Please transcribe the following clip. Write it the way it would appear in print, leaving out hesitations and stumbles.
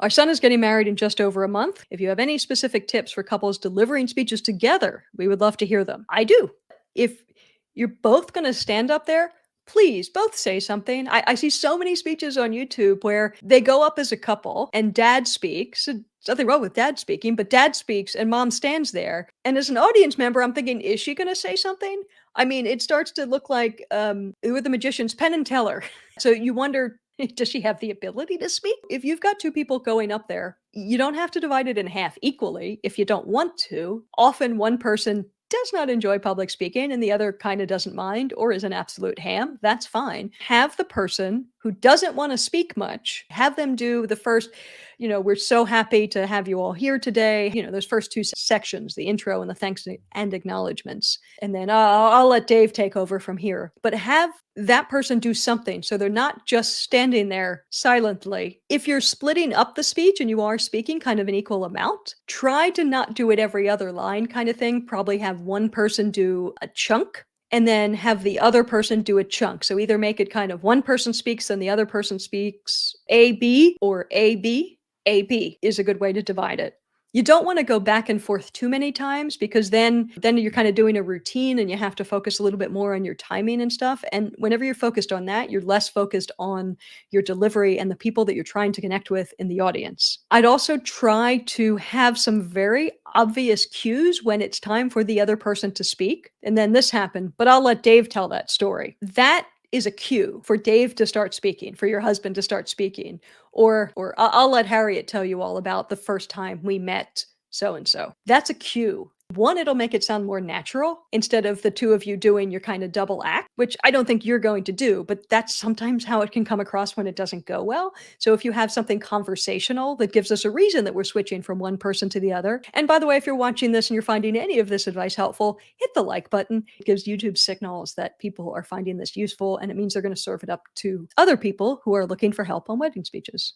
Our son is getting married in just over a month. If you have any specific tips for couples delivering speeches together, we would love to hear them. I do. If you're both going to stand up there, please both say something. I see so many speeches on YouTube where they go up as a couple and dad speaks. And there's nothing wrong with dad speaking, but dad speaks and mom stands there. And as an audience member, I'm thinking, is she going to say something? I mean, it starts to look like with the magician's Penn and Teller. So you wonder, does she have the ability to speak? If you've got two people going up there, you don't have to divide it in half equally if you don't want to. Often one person does not enjoy public speaking and the other kind of doesn't mind or is an absolute ham. That's fine. Have the person who doesn't want to speak much, have them do the first, we're so happy to have you all here today. Those first two sections, the intro and the thanks and acknowledgments. And then I'll let Dave take over from here. But have that person do something so they're not just standing there silently. If you're splitting up the speech and you are speaking kind of an equal amount, try to not do it every other line kind of thing. Probably have one person do a chunk and then have the other person do a chunk. So either make it kind of one person speaks and the other person speaks A, B, or A, B. A, B is a good way to divide it. You don't want to go back and forth too many times because then you're kind of doing a routine and you have to focus a little bit more on your timing and stuff. And whenever you're focused on that, you're less focused on your delivery and the people that you're trying to connect with in the audience. I'd also try to have some very obvious cues when it's time for the other person to speak. And then this happened, but I'll let Dave tell that story. That is a cue for Dave to start speaking, for your husband to start speaking, or I'll let Harriet tell you all about the first time we met so and so. That's a cue. One, it'll make it sound more natural instead of the two of you doing your kind of double act, which I don't think you're going to do, but that's sometimes how it can come across when it doesn't go well. So if you have something conversational that gives us a reason that we're switching from one person to the other. And by the way, if you're watching this and you're finding any of this advice helpful, hit the like button. It gives YouTube signals that people are finding this useful, and it means they're going to serve it up to other people who are looking for help on wedding speeches.